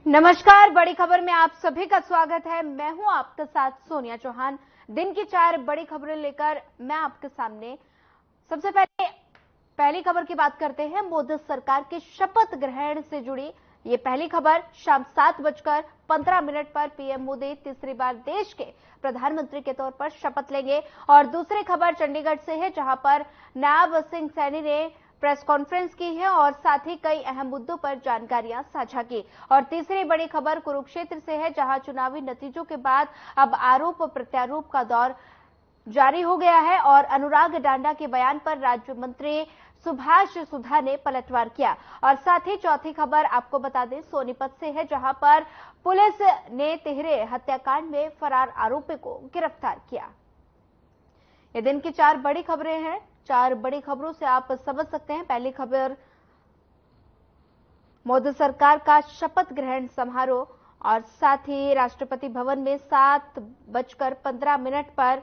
नमस्कार, बड़ी खबर में आप सभी का स्वागत है। मैं हूं आपके साथ सोनिया चौहान। दिन की 4 बड़ी खबरें लेकर मैं आपके सामने। सबसे पहली खबर की बात करते हैं। मोदी सरकार के शपथ ग्रहण से जुड़ी ये पहली खबर। शाम 7:15 पर पीएम मोदी तीसरी बार देश के प्रधानमंत्री के तौर पर शपथ लेंगे। और दूसरी खबर चंडीगढ़ से है, जहां पर नायब सिंह सैनी ने प्रेस कॉन्फ्रेंस की है और साथ ही कई अहम मुद्दों पर जानकारियां साझा की। और तीसरी बड़ी खबर कुरुक्षेत्र से है, जहां चुनावी नतीजों के बाद अब आरोप प्रत्यारोप का दौर जारी हो गया है और अनुराग डांडा के बयान पर राज्य मंत्री सुभाष सुधा ने पलटवार किया। और साथ ही चौथी खबर आपको बता दें सोनीपत से है, जहां पर पुलिस ने तिहरे हत्याकांड में फरार आरोपी को गिरफ्तार किया। ये दिन की 4 बड़ी खबरें हैं। 4 बड़ी खबरों से आप समझ सकते हैं। पहली खबर मोदी सरकार का शपथ ग्रहण समारोह और साथ ही राष्ट्रपति भवन में 7:15 पर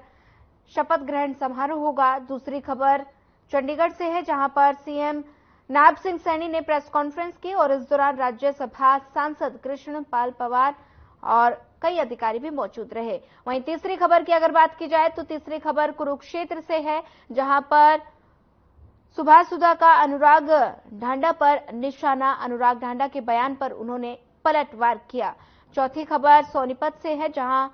शपथ ग्रहण समारोह होगा। दूसरी खबर चंडीगढ़ से है, जहां पर सीएम नायब सिंह सैनी ने प्रेस कॉन्फ्रेंस की और इस दौरान राज्यसभा सांसद कृष्ण पाल पवार और कई अधिकारी भी मौजूद रहे। वहीं तीसरी खबर की अगर बात की जाए तो तीसरी खबर कुरुक्षेत्र से है, जहां पर सुभाष सुधा का अनुराग ढांडा पर निशाना। अनुराग ढांडा के बयान पर उन्होंने पलटवार किया। चौथी खबर सोनीपत से है, जहां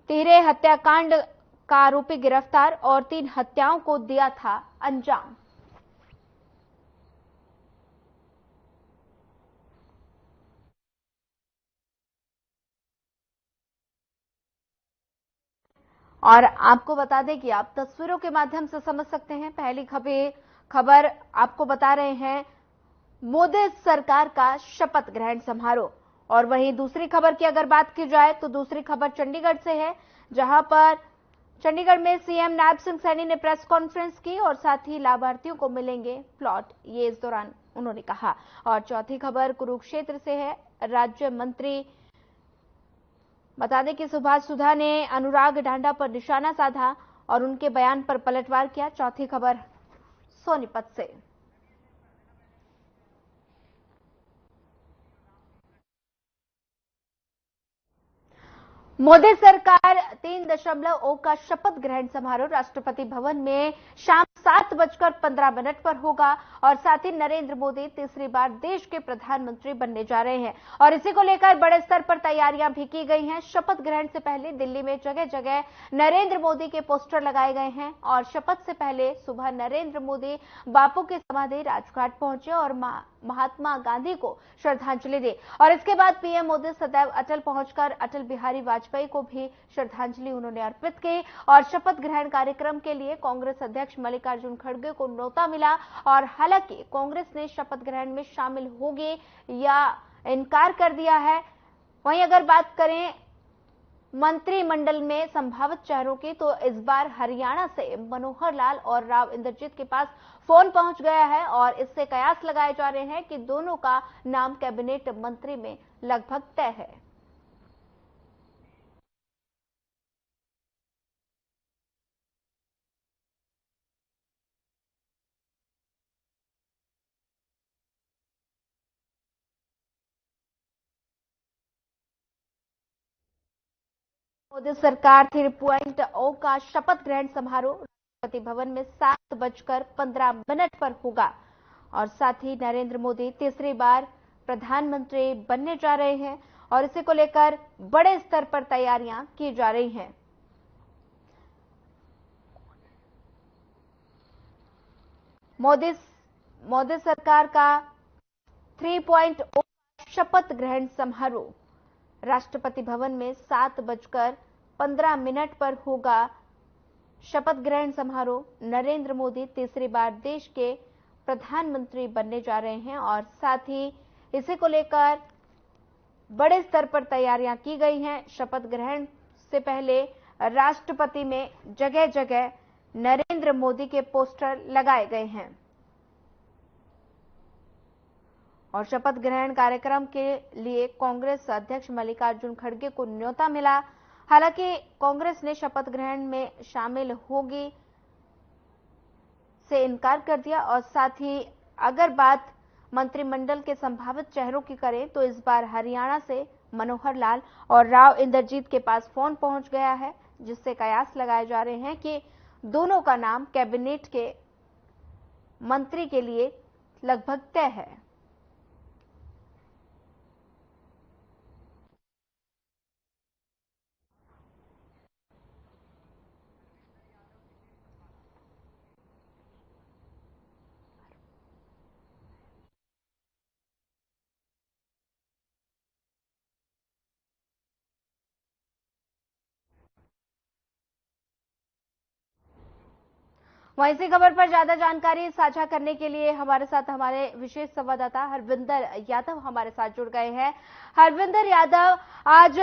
तिहरे हत्याकांड का आरोपी गिरफ्तार और 3 हत्याओं को दिया था अंजाम। और आपको बता दें कि आप तस्वीरों के माध्यम से समझ सकते हैं। पहली खबर आपको बता रहे हैं मोदी सरकार का शपथ ग्रहण समारोह। और वहीं दूसरी खबर की अगर बात की जाए तो दूसरी खबर चंडीगढ़ से है, जहां पर चंडीगढ़ में सीएम नायब सिंह सैनी ने प्रेस कॉन्फ्रेंस की और साथ ही लाभार्थियों को मिलेंगे प्लॉट, ये इस दौरान उन्होंने कहा। और चौथी खबर कुरुक्षेत्र से है। राज्य मंत्री बता दें कि सुभाष सुधा ने अनुराग ढांडा पर निशाना साधा और उनके बयान पर पलटवार किया। चौथी खबर सोनीपत से। मोदी सरकार 3.0 का शपथ ग्रहण समारोह राष्ट्रपति भवन में शाम 7:15 पर होगा और साथ ही नरेंद्र मोदी तीसरी बार देश के प्रधानमंत्री बनने जा रहे हैं और इसी को लेकर बड़े स्तर पर तैयारियां भी की गई हैं। शपथ ग्रहण से पहले दिल्ली में जगह जगह नरेंद्र मोदी के पोस्टर लगाए गए हैं और शपथ से पहले सुबह नरेंद्र मोदी बापू की समाधि राजघाट पहुंचे और महात्मा गांधी को श्रद्धांजलि दी। और इसके बाद पीएम मोदी सदैव अटल पहुंचकर अटल बिहारी वाजपेयी को भी श्रद्धांजलि उन्होंने अर्पित की। और शपथ ग्रहण कार्यक्रम के लिए कांग्रेस अध्यक्ष मल्लिकार्जुन खड़गे को न्योता मिला और हालांकि कांग्रेस ने शपथ ग्रहण में शामिल होगी या इनकार कर दिया है। वहीं अगर बात करें मंत्रिमंडल में संभावित चेहरों की, तो इस बार हरियाणा से मनोहर लाल और राव इंद्रजीत के पास फोन पहुंच गया है और इससे कयास लगाए जा रहे हैं कि दोनों का नाम कैबिनेट मंत्री में लगभग तय है। मोदी सरकार 3.0 का शपथ ग्रहण समारोह राष्ट्रपति भवन में 7:15 पर होगा और साथ ही नरेंद्र मोदी तीसरी बार प्रधानमंत्री बनने जा रहे हैं और इसी को लेकर बड़े स्तर पर तैयारियां की जा रही हैं। मोदी सरकार का 3.0 शपथ ग्रहण समारोह राष्ट्रपति भवन में 7:15 पर होगा। शपथ ग्रहण समारोह नरेंद्र मोदी तीसरी बार देश के प्रधानमंत्री बनने जा रहे हैं और साथ ही इसी को लेकर बड़े स्तर पर तैयारियां की गई हैं। शपथ ग्रहण से पहले राष्ट्रपति में जगह जगह नरेंद्र मोदी के पोस्टर लगाए गए हैं और शपथ ग्रहण कार्यक्रम के लिए कांग्रेस अध्यक्ष मल्लिकार्जुन खड़गे को न्योता मिला। हालांकि कांग्रेस ने शपथ ग्रहण में शामिल होगी से इनकार कर दिया और साथ ही अगर बात मंत्रिमंडल के संभावित चेहरों की करें तो इस बार हरियाणा से मनोहर लाल और राव इंद्रजीत के पास फोन पहुंच गया है, जिससे कयास लगाए जा रहे हैं कि दोनों का नाम कैबिनेट के मंत्री के लिए लगभग तय है। वहीं इसी खबर पर ज्यादा जानकारी साझा करने के लिए हमारे साथ हमारे विशेष संवाददाता हरविंदर यादव हमारे साथ जुड़ गए हैं। हरविंदर यादव, आज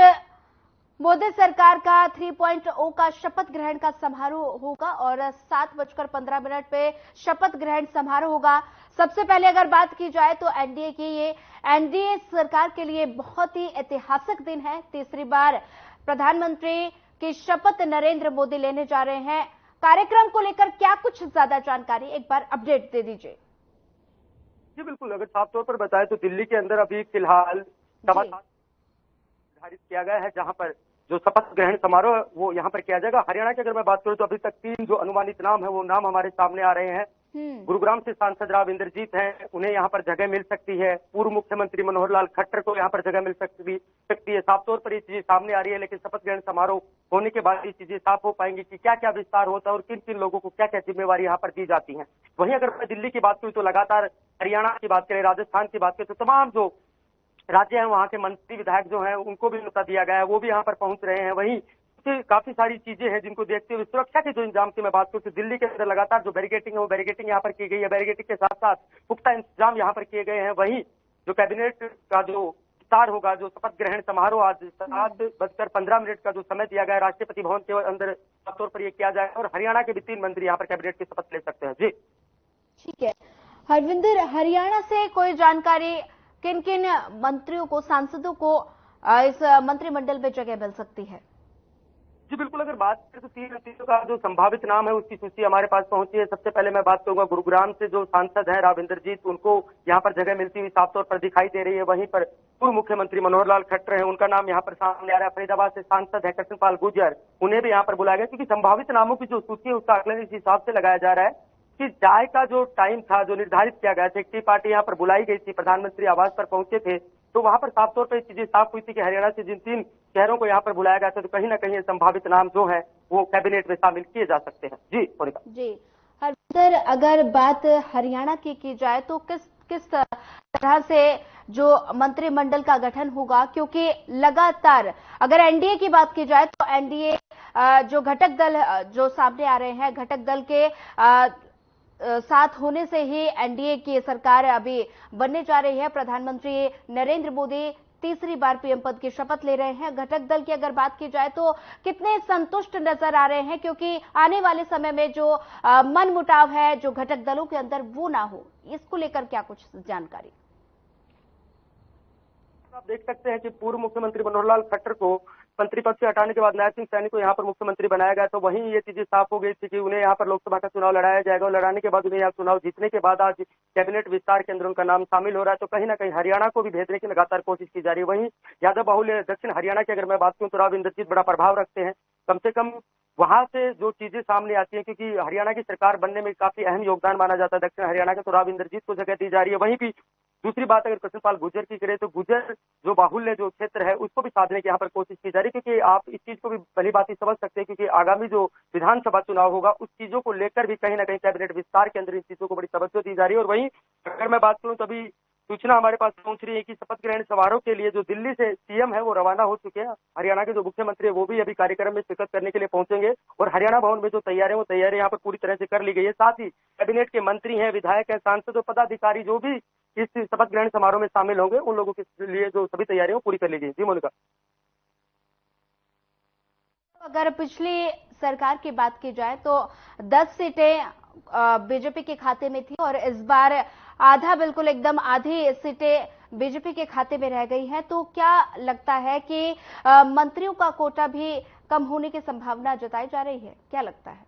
मोदी सरकार का 3.0 का शपथ ग्रहण का समारोह होगा और 7:15 पे शपथ ग्रहण समारोह होगा। सबसे पहले अगर बात की जाए तो एनडीए सरकार के लिए बहुत ही ऐतिहासिक दिन है। तीसरी बार प्रधानमंत्री की शपथ नरेंद्र मोदी लेने जा रहे हैं। कार्यक्रम को लेकर क्या कुछ ज्यादा जानकारी, एक बार अपडेट दे दीजिए। जी बिल्कुल, अगर साफ तौर पर बताएं तो दिल्ली के अंदर अभी फिलहाल सभा निर्धारित किया गया है, जहां पर जो शपथ ग्रहण समारोह वो यहाँ पर किया जाएगा। हरियाणा की अगर मैं बात करूं तो अभी तक 3 जो अनुमानित नाम है वो नाम हमारे सामने आ रहे हैं। गुरुग्राम से सांसद राव इंद्रजीत हैं, उन्हें यहाँ पर जगह मिल सकती है। पूर्व मुख्यमंत्री मनोहर लाल खट्टर को यहाँ पर जगह मिल सकती है। साफ तौर पर ये चीजें सामने आ रही है, लेकिन शपथ ग्रहण समारोह होने के बाद ये चीजें साफ हो पाएंगी कि क्या क्या विस्तार होता है और किन किन लोगों को क्या क्या जिम्मेवारी यहाँ पर दी जाती है। वहीं अगर मैं दिल्ली की बात करूं तो लगातार हरियाणा की बात करें, राजस्थान की बात करें तो तमाम जो राज्य हैं वहां के मंत्री विधायक जो हैं उनको भी न्योता दिया गया है, वो भी यहाँ पर पहुंच रहे हैं। वहीं काफी सारी चीजें हैं जिनको देखते हुए सुरक्षा के जो इंतजाम की मैं बात करूं तो दिल्ली के अंदर लगातार जो बैरिकेटिंग है वो बैरिकेटिंग यहाँ पर की गई है। बैरिकेटिंग के साथ साथ पुख्ता इंतजाम यहाँ पर किए गए हैं। वहीं जो कैबिनेट का जो विस्तार होगा, जो शपथ ग्रहण समारोह आज 7:15 का जो समय दिया गया है राष्ट्रपति भवन के अंदर, आमतौर पर यह किया जाएगा और हरियाणा के भी 3 मंत्री यहाँ पर कैबिनेट की शपथ ले सकते हैं। जी ठीक है हरविंदर, हरियाणा से कोई जानकारी, किन किन मंत्रियों को, सांसदों को इस मंत्रिमंडल में जगह मिल सकती है? जी बिल्कुल, अगर बात करें तो 3 मंत्रियों का जो संभावित नाम है उसकी सूची हमारे पास पहुंची है। सबसे पहले मैं बात करूंगा गुरुग्राम से जो सांसद है राव इंद्रजीत, उनको यहाँ पर जगह मिलती हुई साफ तौर पर दिखाई दे रही है। वहीं पर पूर्व मुख्यमंत्री मनोहर लाल खट्टर है, उनका नाम यहाँ पर सामने आ रहा है। फरीदाबाद से सांसद है कृष्णपाल गुर्जर, उन्हें भी यहाँ पर बुलाया गया, क्योंकि संभावित नामों की जो सूची है उसका आकलन इस हिसाब से लगाया जा रहा है कि चाय का जो टाइम था जो निर्धारित किया गया था, एक टी पार्टी यहाँ पर बुलाई गई थी, प्रधानमंत्री आवास पर पहुंचे थे, तो वहां पर साफ तौर पर चीजें साफ हुई थी कि हरियाणा से जिन 3 शहरों को यहाँ पर बुलाया गया था तो कहीं ना कहीं संभावित नाम जो है वो कैबिनेट में शामिल किए जा सकते हैं। जी मोनिका। जी हरविंदर, अगर बात हरियाणा की जाए तो किस किस तरह से जो मंत्रिमंडल का गठन होगा, क्योंकि लगातार अगर एनडीए की बात की जाए तो एनडीए जो घटक दल जो सामने आ रहे हैं, घटक दल के साथ होने से ही एनडीए की सरकार अभी बनने जा रही है। प्रधानमंत्री नरेंद्र मोदी तीसरी बार पीएम पद की शपथ ले रहे हैं। घटक दल की अगर बात की जाए तो कितने संतुष्ट नजर आ रहे हैं, क्योंकि आने वाले समय में जो मनमुटाव है जो घटक दलों के अंदर वो ना हो, इसको लेकर क्या कुछ जानकारी? आप देख सकते हैं कि पूर्व मुख्यमंत्री मनोहर लाल खट्टर को मंत्री पद से हटाने के बाद नया सिंह सैनी को यहाँ पर मुख्यमंत्री बनाया गया, तो वहीं ये चीजें साफ हो गई थी कि उन्हें यहाँ पर लोकसभा का चुनाव लड़ाया जाएगा और लड़ाने के बाद उन्हें यहाँ चुनाव जीतने के बाद आज कैबिनेट विस्तार के अंदर उनका नाम शामिल हो रहा है। तो कहीं ना कहीं हरियाणा को भी भेजने की लगातार कोशिश की जा रही है। वहीं यादव बाहुल्य दक्षिण हरियाणा की अगर मैं बात करूं तो राव इंद्रजीत बड़ा प्रभाव रखते हैं, कम से कम वहां से जो चीजें सामने आती है, क्योंकि हरियाणा की सरकार बनने में काफी अहम योगदान माना जाता है दक्षिण हरियाणा का, तो राव इंद्रजीत को जगह दी जा रही है। वहीं भी दूसरी बात अगर कृष्णपाल गुर्जर की करें तो गुर्जर जो बाहुल्य जो क्षेत्र है उसको भी साधने की यहाँ पर कोशिश की जा रही है, क्योंकि आप इस चीज को भी पहली बात ही समझ सकते हैं क्योंकि आगामी जो विधानसभा चुनाव होगा उस चीजों को लेकर भी कहीं ना कहीं कैबिनेट विस्तार के अंदर इन चीजों को बड़ी तवज्जो दी जा रही है। और वहीं अगर मैं बात करूं तो अभी सूचना हमारे पास पहुंच रही है कि शपथ ग्रहण समारोह के लिए जो दिल्ली से सीएम है वो रवाना हो चुके हैं। हरियाणा के जो मुख्यमंत्री है वो भी अभी कार्यक्रम में शिरकत करने के लिए पहुंचेंगे और हरियाणा भवन में जो तैयारी है वो तैयारी यहाँ पर पूरी तरह से कर ली गई है। साथ ही कैबिनेट के मंत्री हैं, विधायक हैं, सांसद और पदाधिकारी जो भी इस शपथ ग्रहण समारोह में शामिल होंगे उन लोगों के लिए जो सभी तैयारियां पूरी कर ली गई। जी मोनिका। अगर पिछली सरकार की बात की जाए तो 10 सीटें बीजेपी के खाते में थी और इस बार आधा, बिल्कुल एकदम आधी सीटें बीजेपी के खाते में रह गई हैं, तो क्या लगता है कि मंत्रियों का कोटा भी कम होने की संभावना जताई जा रही है? क्या लगता है?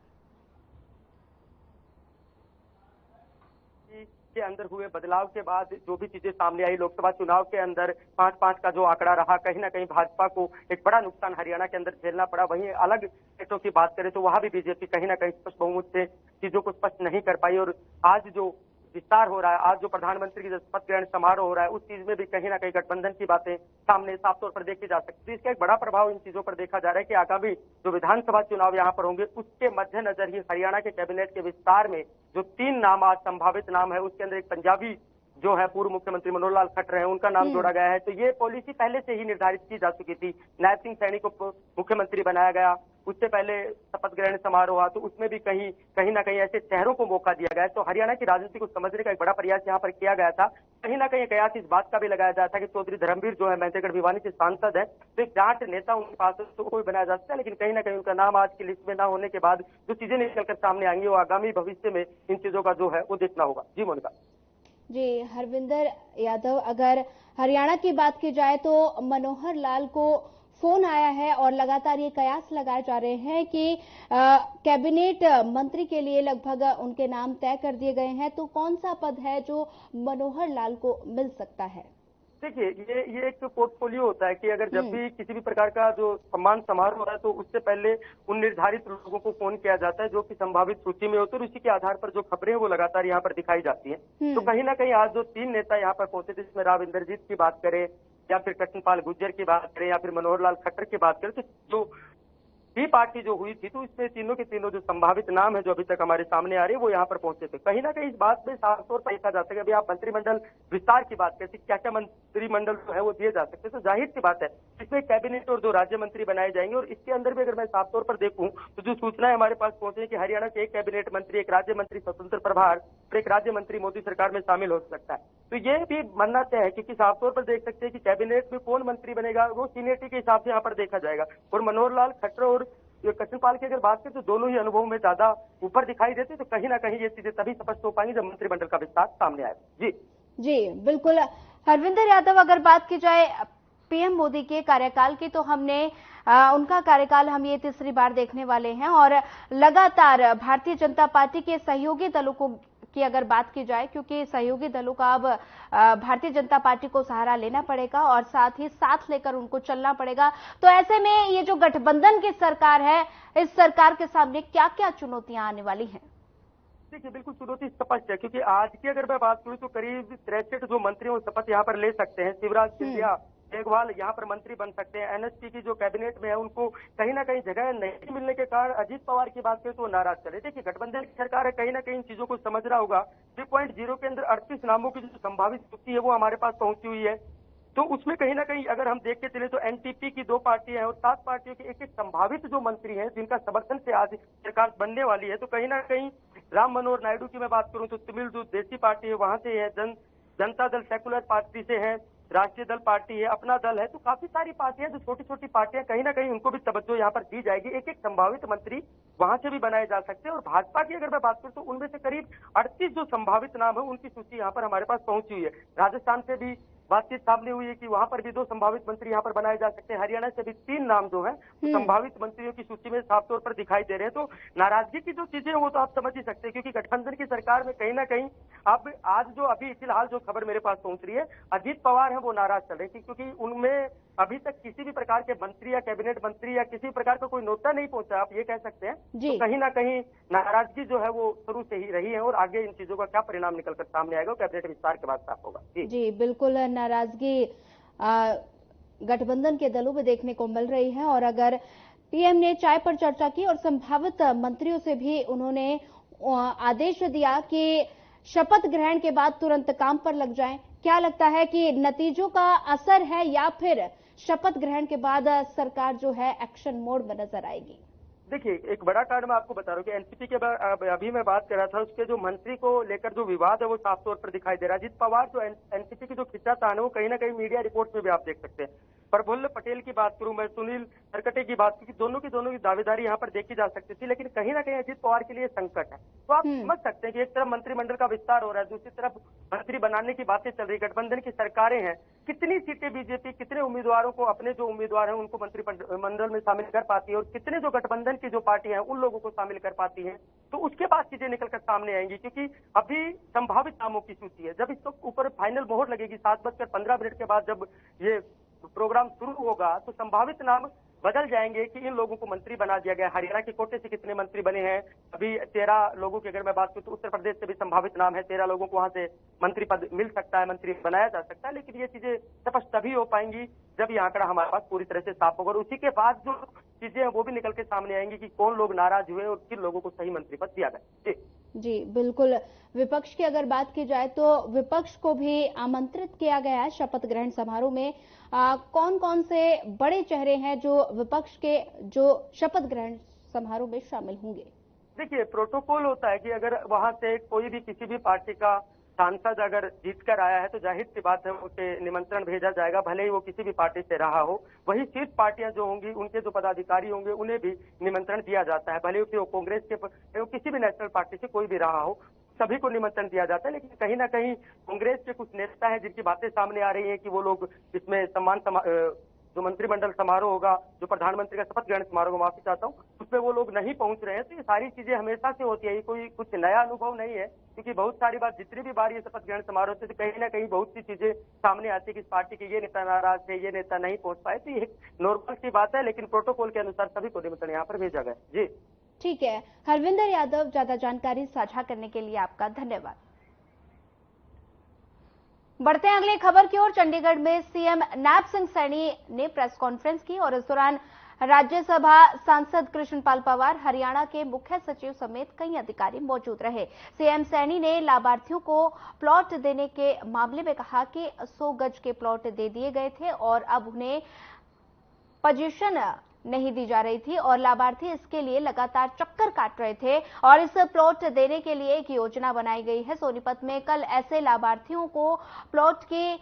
के अंदर हुए बदलाव के बाद जो भी चीजें सामने आई, लोकसभा चुनाव के अंदर 5-5 का जो आंकड़ा रहा, कहीं ना कहीं भाजपा को एक बड़ा नुकसान हरियाणा के अंदर झेलना पड़ा। वहीं अलग सीटों की बात करें तो वहां भी बीजेपी कहीं ना कहीं स्पष्ट बहुमत से चीजों को स्पष्ट नहीं कर पाई। और आज जो विस्तार हो रहा है, आज जो प्रधानमंत्री की शपथ ग्रहण समारोह हो रहा है, उस चीज में भी कहीं ना कहीं गठबंधन की बातें सामने साफ तौर पर देखी जा सकती है। इसका एक बड़ा प्रभाव इन चीजों पर देखा जा रहा है कि आगामी जो विधानसभा चुनाव यहाँ पर होंगे, उसके मद्देनजर ही हरियाणा के कैबिनेट के विस्तार में जो 3 नाम आज संभावित नाम है, उसके अंदर एक पंजाबी जो है पूर्व मुख्यमंत्री मनोहर लाल खट्टर है, उनका नाम जोड़ा गया है। तो ये पॉलिसी पहले से ही निर्धारित की जा चुकी थी। नायब सिंह सैनी को मुख्यमंत्री बनाया गया, उससे पहले शपथ ग्रहण समारोह हुआ, तो उसमें भी कहीं ना कहीं ऐसे चेहरों को मौका दिया गया है। तो हरियाणा की राजनीति को समझने का एक बड़ा प्रयास यहाँ पर किया गया था। कहीं ना कहीं कयास इस बात का भी लगाया जाता है कि चौधरी धर्मवीर जो है मेहतेगढ़ भिवानी से सांसद है, तो एक जाट नेता उनके पास तो कोई बनाया जा सकता है, लेकिन कहीं ना कहीं उनका नाम आज की लिस्ट में न होने के बाद जो चीजें निकलकर सामने आएंगी, वो आगामी भविष्य में इन चीजों का जो है वो देखना होगा। जी मोनिका। जी हरविंदर यादव, अगर हरियाणा की बात की जाए तो मनोहर लाल को फोन आया है और लगातार ये कयास लगाए जा रहे हैं कि कैबिनेट मंत्री के लिए लगभग उनके नाम तय कर दिए गए हैं। तो कौन सा पद है जो मनोहर लाल को मिल सकता है? देखिए, ये एक पोर्टफोलियो होता है कि अगर जब भी किसी भी प्रकार का जो सम्मान समारोह है, तो उससे पहले उन निर्धारित लोगों को फोन किया जाता है जो कि संभावित सूची में होते हैं, और उसी के आधार पर जो खबरें हैं वो लगातार यहाँ पर दिखाई जाती हैं। तो कहीं ना कहीं आज जो 3 नेता यहाँ पर पहुंचे थे, जिसमें राव इंद्रजीत की बात करें या फिर कृष्णपाल गुर्जर की बात करें या फिर मनोहर लाल खट्टर की बात करें, तो जो टी पार्टी जो हुई थी, तो इसमें तीनों के तीनों जो संभावित नाम है जो अभी तक हमारे सामने आ रहे हैं, वो यहाँ पर पहुंचे थे। कहीं ना कहीं इस बात में साफ तौर पर देखा जाता है कि अभी आप मंत्रिमंडल विस्तार की बात करते, क्या क्या मंत्रिमंडल जो है वो दिए जा सकते हैं, तो जाहिर सी बात है इसमें कैबिनेट और 2 राज्य मंत्री बनाए जाएंगे। और इसके अंदर भी अगर मैं साफ तौर पर देखूं तो जो सूचनाएं हमारे पास पहुंचे कि हरियाणा से एक कैबिनेट मंत्री, एक राज्य मंत्री स्वतंत्र प्रभार और एक राज्य मंत्री मोदी सरकार में शामिल हो सकता है। तो ये भी मानना तय है, क्योंकि साफ तौर पर देख सकते हैं कि कैबिनेट में कौन मंत्री बनेगा वो सीनियरिटी के हिसाब से यहाँ पर देखा जाएगा। और मनोहर लाल खट्टर और कृष्णपाल की अगर बात करें तो दोनों ही अनुभव में ज्यादा ऊपर दिखाई देते, तो कहीं ना कहीं ये चीजें तभी स्पष्ट हो पाएंगी जब मंत्रिमंडल का विस्तार सामने आएगा। जी बिल्कुल। हरविंदर यादव, अगर बात की जाए पीएम मोदी के कार्यकाल की, तो हमने उनका कार्यकाल हम ये तीसरी बार देखने वाले हैं और लगातार भारतीय जनता पार्टी के सहयोगी दलों की अगर बात की जाए, क्योंकि सहयोगी दलों का अब भारतीय जनता पार्टी को सहारा लेना पड़ेगा और साथ ही साथ लेकर उनको चलना पड़ेगा। तो ऐसे में ये जो गठबंधन की सरकार है, इस सरकार के सामने क्या क्या चुनौतियां आने वाली हैं? देखिए, बिल्कुल चुनौती स्पष्ट है, क्योंकि आज की अगर मैं बात करूं तो करीब 63 जो मंत्री शपथ यहाँ पर ले सकते हैं। शिवराज सिंधिया मेघवाल यहाँ पर मंत्री बन सकते हैं। एनएसपी की जो कैबिनेट में है उनको कहीं ना कहीं जगह नहीं मिलने के कारण अजीत पवार की बात करें तो नाराज चले। देखिए, गठबंधन की सरकार है, कहीं ना कहीं इन चीजों को समझ रहा होगा। 3.0 के अंदर 38 नामों की जो संभावित सूची है वो हमारे पास पहुंची हुई है। तो उसमें कहीं ना कहीं अगर हम देख के चले तो एनटीपी की 2 पार्टियां हैं और 7 पार्टियों के एक संभावित जो मंत्री हैं जिनका समर्थन से आज सरकार बनने वाली है। तो कहीं ना कहीं राम मनोहर नायडू की मैं बात करूं तो तमिलनाडु देसी पार्टी है, वहां से है, जनता दल सेकुलर पार्टी से है, राष्ट्रीय दल पार्टी है, अपना दल है। तो काफी सारी पार्टियां जो छोटी छोटी पार्टियां, कहीं ना कहीं उनको भी तवज्जो यहाँ पर दी जाएगी। एक संभावित मंत्री वहां से भी बनाए जा सकते हैं। और भाजपा की अगर मैं बात करूं तो उनमें से करीब 38 जो संभावित नाम है उनकी सूची यहाँ पर हमारे पास पहुंची हुई है। राजस्थान से भी बातचीत सामने हुई है कि वहां पर भी 2 संभावित मंत्री यहाँ पर बनाए जा सकते हैं। हरियाणा से भी 3 नाम जो है संभावित मंत्रियों की सूची में साफ तौर पर दिखाई दे रहे हैं। तो नाराजगी की जो चीजें वो तो आप समझ ही सकते हैं, क्योंकि गठबंधन की सरकार में कहीं ना कहीं अब आज जो अभी फिलहाल जो खबर मेरे पास पहुंच रही है, अजीत पवार है वो नाराज चल रहे थे, क्योंकि उनमें अभी तक किसी भी प्रकार के मंत्री या कैबिनेट मंत्री या किसी प्रकार का कोई न्योता नहीं पहुंचा, आप ये कह सकते हैं। तो कहीं ना कहीं नाराजगी जो है वो शुरू से ही रही है और आगे इन चीजों का क्या परिणाम निकलकर सामने आएगा कैबिनेट विस्तार के बाद साफ होगा। जी बिल्कुल, नाराजगी गठबंधन के दलों में देखने को मिल रही है। और अगर पीएम ने चाय पर चर्चा की और संभावित मंत्रियों से भी उन्होंने आदेश दिया कि शपथ ग्रहण के बाद तुरंत काम पर लग जाएं। क्या लगता है कि नतीजों का असर है या फिर शपथ ग्रहण के बाद सरकार जो है एक्शन मोड में नजर आएगी? देखिए, एक बड़ा कारण मैं आपको बता रहा हूँ कि एनसीपी के अभी मैं बात कर रहा था, उसके जो मंत्री को लेकर जो विवाद है वो साफ तौर पर दिखाई दे रहा है। अजीत पवार जो एनसीपी की जो खिंचातान है वो कहीं ना कहीं मीडिया रिपोर्ट में भी आप देख सकते हैं। प्रफुल्ल पटेल की बात करूं, मैं सुनील तरकटे की बात की, दोनों की दावेदारी यहाँ पर देखी जा सकती थी, लेकिन कहीं ना कहीं अजीत पवार के लिए संकट है। तो आप समझ सकते हैं कि एक तरफ मंत्रिमंडल का विस्तार हो रहा है, दूसरी तरफ मंत्री बनाने की बातें चल रही, गठबंधन की सरकारें हैं, कितनी सीटें बीजेपी कितने उम्मीदवारों को, अपने जो उम्मीदवार हैं उनको मंत्रिमंडल में शामिल कर पाती है, और कितने जो गठबंधन की जो पार्टियां हैं उन लोगों को शामिल कर पाती है। तो उसके बाद चीजें निकलकर सामने आएंगी, क्योंकि अभी संभावित नामों की सूची है। जब इसको ऊपर फाइनल मोहर लगेगी 7:15 के बाद, जब ये प्रोग्राम शुरू होगा, तो संभावित नाम बदल जाएंगे कि इन लोगों को मंत्री बना दिया गया। हरियाणा के कोटे से कितने मंत्री बने हैं, अभी 13 लोगों की अगर मैं बात करूं तो उत्तर प्रदेश से भी संभावित नाम है, 13 लोगों को वहां से मंत्री पद मिल सकता है, मंत्री बनाया जा सकता है। लेकिन ये चीजें स्पष्ट तभी हो पाएंगी जब ये आंकड़ा हमारे पास पूरी तरह से साफ होगा, और उसी के बाद जो चीजें हैं वो भी निकल के सामने आएंगी कि कौन लोग नाराज हुए और किन लोगों को सही मंत्री पद दिया गया। जी बिल्कुल। विपक्ष की अगर बात की जाए तो विपक्ष को भी आमंत्रित किया गया है शपथ ग्रहण समारोह में। कौन कौन से बड़े चेहरे हैं जो विपक्ष के जो शपथ ग्रहण समारोह में शामिल होंगे? देखिए, प्रोटोकॉल होता है कि अगर वहां से कोई भी किसी भी पार्टी का सांसद अगर जीतकर आया है तो जाहिर सी बात है उसे निमंत्रण भेजा जाएगा, भले ही वो किसी भी पार्टी से रहा हो। वही शीर्ष पार्टियां जो होंगी, उनके जो पदाधिकारी होंगे, उन्हें भी निमंत्रण दिया जाता है, भले ही वो कांग्रेस के किसी भी नेशनल पार्टी से कोई भी रहा हो, सभी को निमंत्रण दिया जाता है। लेकिन कहीं ना कहीं कांग्रेस के कुछ नेता हैं जिनकी बातें सामने आ रही है कि वो लोग इसमें जो मंत्रिमंडल समारोह होगा, जो प्रधानमंत्री का शपथ ग्रहण समारोह, माफी चाहता हूँ, उसमें वो लोग नहीं पहुंच रहे हैं। तो ये सारी चीजें हमेशा से होती है, ये कोई कुछ नया अनुभव नहीं है, क्योंकि बहुत सारी बात जितनी भी बार ये शपथ ग्रहण समारोह होते तो कहीं ना कहीं बहुत सी चीजें सामने आती है कि इस पार्टी के ये नेता नाराज थे, ये नेता नहीं पहुंच पाए। तो ये नॉर्मल सी बात है, लेकिन प्रोटोकॉल के अनुसार सभी को निमंत्रण यहाँ पर भेजा गया। जी ठीक है हरविंदर यादव, ज्यादा जानकारी साझा करने के लिए आपका धन्यवाद। बढ़ते हैं अगली खबर की ओर। चंडीगढ़ में सीएम नैब सिंह सैनी ने प्रेस कॉन्फ्रेंस की और इस दौरान राज्यसभा सांसद कृष्णपाल पंवार, हरियाणा के मुख्य सचिव समेत कई अधिकारी मौजूद रहे। सीएम सैनी ने लाभार्थियों को प्लॉट देने के मामले में कहा कि 100 गज के प्लॉट दे दिए गए थे और अब उन्हें पोजीशन नहीं दी जा रही थी और लाभार्थी इसके लिए लगातार चक्कर काट रहे थे और इस प्लॉट देने के लिए एक योजना बनाई गई है। सोनीपत में कल ऐसे लाभार्थियों को प्लॉट की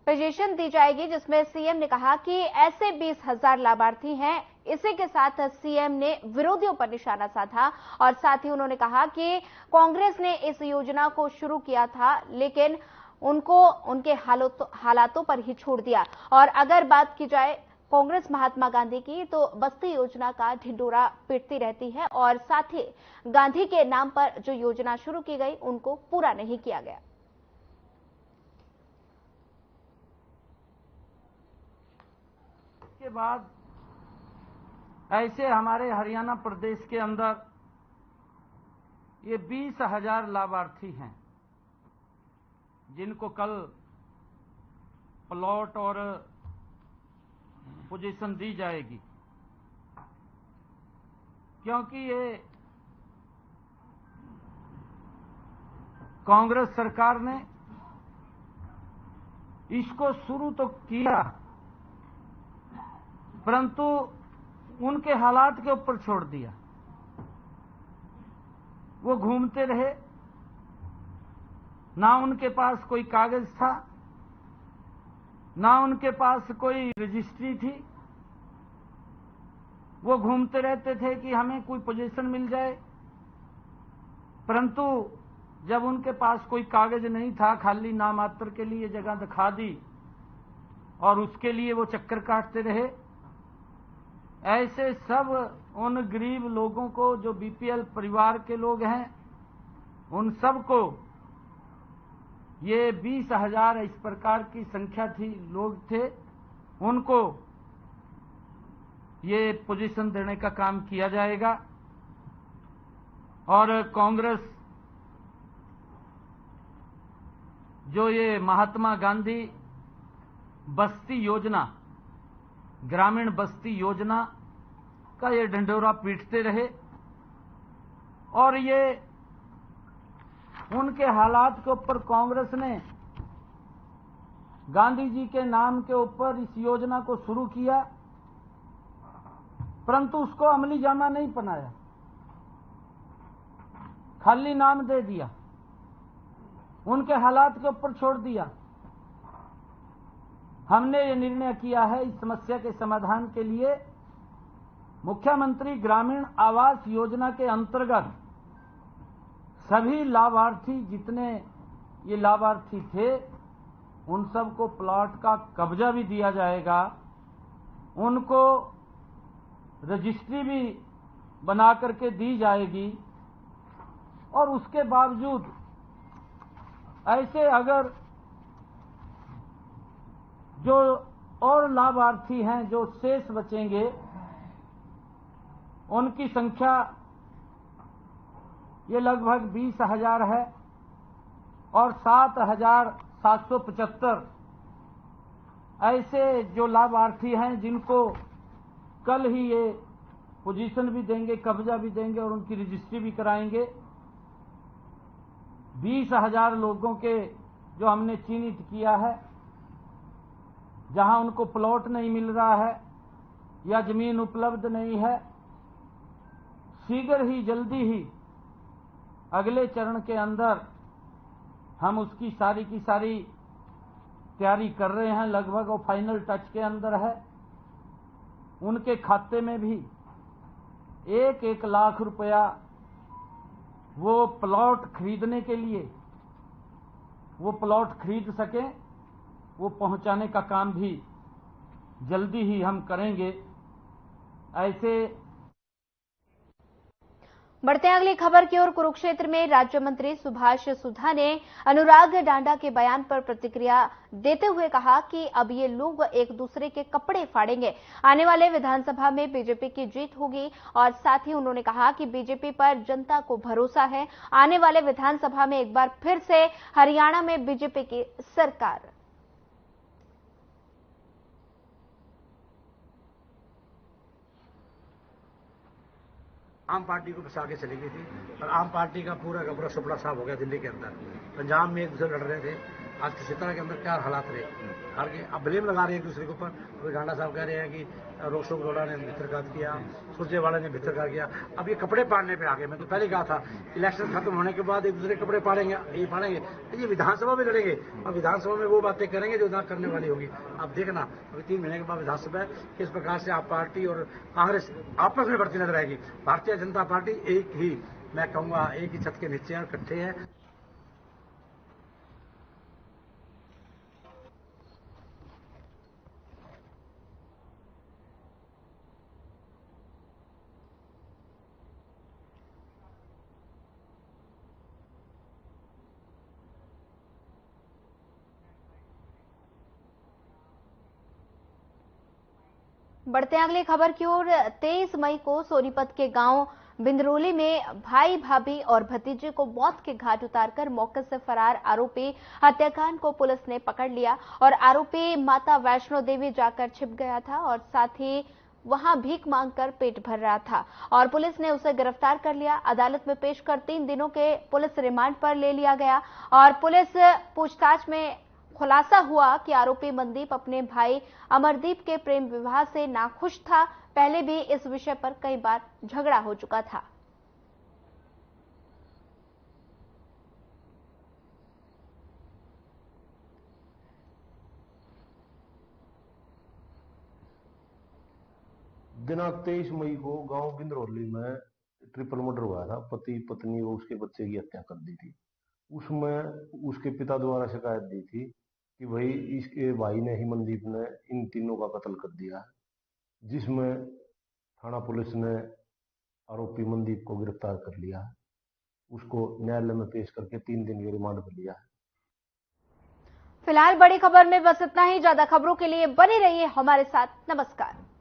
पोजीशन दी जाएगी, जिसमें सीएम ने कहा कि ऐसे 20,000 लाभार्थी हैं। इसी के साथ सीएम ने विरोधियों पर निशाना साधा और साथ ही उन्होंने कहा कि कांग्रेस ने इस योजना को शुरू किया था, लेकिन उनको उनके हालातों पर ही छोड़ दिया। और अगर बात की जाए कांग्रेस महात्मा गांधी की, तो बस्ती योजना का ढिंडोरा पीटती रहती है और साथ ही गांधी के नाम पर जो योजना शुरू की गई उनको पूरा नहीं किया गया। के बाद ऐसे हमारे हरियाणा प्रदेश के अंदर ये 20,000 लाभार्थी हैं जिनको कल प्लॉट और पोजीशन दी जाएगी, क्योंकि ये कांग्रेस सरकार ने इसको शुरू तो किया, परंतु उनके हालात के ऊपर छोड़ दिया। वो घूमते रहे, ना उनके पास कोई कागज था, ना उनके पास कोई रजिस्ट्री थी। वो घूमते रहते थे कि हमें कोई पोजीशन मिल जाए, परंतु जब उनके पास कोई कागज नहीं था, खाली नामात्र के लिए जगह दिखा दी और उसके लिए वो चक्कर काटते रहे। ऐसे सब उन गरीब लोगों को, जो बीपीएल परिवार के लोग हैं, उन सब को ये 20,000 इस प्रकार की संख्या थी, लोग थे, उनको ये पोजीशन देने का काम किया जाएगा। और कांग्रेस जो ये महात्मा गांधी बस्ती योजना, ग्रामीण बस्ती योजना का ये ढिंढोरा पीटते रहे और ये उनके हालात के ऊपर कांग्रेस ने गांधी जी के नाम के ऊपर इस योजना को शुरू किया, परंतु उसको अमली जामा नहीं बनाया, खाली नाम दे दिया, उनके हालात के ऊपर छोड़ दिया। हमने ये निर्णय किया है इस समस्या के समाधान के लिए मुख्यमंत्री ग्रामीण आवास योजना के अंतर्गत सभी लाभार्थी, जितने ये लाभार्थी थे, उन सबको प्लॉट का कब्जा भी दिया जाएगा, उनको रजिस्ट्री भी बना करके दी जाएगी। और उसके बावजूद ऐसे अगर जो और लाभार्थी हैं जो शेष बचेंगे, उनकी संख्या ये लगभग 20,000 है और 7,775 ऐसे जो लाभार्थी हैं जिनको कल ही ये पोजीशन भी देंगे, कब्जा भी देंगे और उनकी रजिस्ट्री भी कराएंगे। 20,000 लोगों के जो हमने चिन्हित किया है, जहां उनको प्लॉट नहीं मिल रहा है या जमीन उपलब्ध नहीं है, शीघ्र ही, जल्दी ही अगले चरण के अंदर हम उसकी सारी की सारी तैयारी कर रहे हैं, लगभग वो फाइनल टच के अंदर है। उनके खाते में भी 1-1 लाख रुपया वो प्लॉट खरीदने के लिए, वो प्लॉट खरीद सकें, वो पहुंचाने का काम भी जल्दी ही हम करेंगे। ऐसे बढ़ते हैं अगली खबर की ओर। कुरुक्षेत्र में राज्य मंत्री सुभाष सुधा ने अनुराग डांडा के बयान पर प्रतिक्रिया देते हुए कहा कि अब ये लोग एक दूसरे के कपड़े फाड़ेंगे। आने वाले विधानसभा में बीजेपी की जीत होगी और साथ ही उन्होंने कहा कि बीजेपी पर जनता को भरोसा है। आने वाले विधानसभा में एक बार फिर से हरियाणा में बीजेपी की सरकार। आम पार्टी को बस आगे चली गई थी और आम पार्टी का पूरा का पूरा सुपड़ा साफ हो गया दिल्ली के अंदर। पंजाब में एक दूसरे लड़ रहे थे, आज किसी तरह के अंदर क्या हालात रहे, हार के अब ब्लेम लगा रहे हैं एक दूसरे के ऊपर। अभी डांडा साहब कह रहे हैं कि रोशो गौड़ा ने भितरघात किया, सुरजेवाला ने भितरघात किया। अब ये कपड़े पाड़ने पे आ गए। मैं तो पहले कहा था इलेक्शन खत्म होने के बाद एक दूसरे कपड़े पाड़ेंगे, ये पाड़ेंगे, ये विधानसभा में लड़ेंगे और विधानसभा में वो बातें करेंगे जो ना करने वाली होगी। अब देखना अभी 3 महीने के बाद विधानसभा है, किस प्रकार से आप पार्टी और कांग्रेस आपस में बढ़ती नजर आएगी। भारतीय जनता पार्टी एक ही, मैं कहूंगा एक ही छत के नीचे इकट्ठे हैं। बढ़ते हैं अगली खबर की ओर। 23 मई को सोनीपत के गांव बिंदरोली में भाई, भाभी और भतीजे को मौत के घाट उतारकर मौके से फरार आरोपी हत्याकांड को पुलिस ने पकड़ लिया और आरोपी माता वैष्णो देवी जाकर छिप गया था और साथ ही वहां भीख मांगकर पेट भर रहा था और पुलिस ने उसे गिरफ्तार कर लिया। अदालत में पेश कर 3 दिनों के पुलिस रिमांड पर ले लिया गया और पुलिस पूछताछ में खुलासा हुआ कि आरोपी मनदीप अपने भाई अमरदीप के प्रेम विवाह से नाखुश था। पहले भी इस विषय पर कई बार झगड़ा हो चुका था। दिनांक 23 मई को गांव बिंदरोली में ट्रिपल मर्डर हुआ था। पति, पत्नी और उसके बच्चे की हत्या कर दी थी। उसमें उसके पिता द्वारा शिकायत दी थी कि भाई इसके भाई ने ही, मनदीप ने, इन तीनों का कत्ल कर दिया, जिसमें थाना पुलिस ने आरोपी मनदीप को गिरफ्तार कर लिया है। उसको न्यायालय में पेश करके 3 दिन के रिमांड पर लिया है। फिलहाल बड़ी खबर में बस इतना ही। ज्यादा खबरों के लिए बने रहिए हमारे साथ। नमस्कार।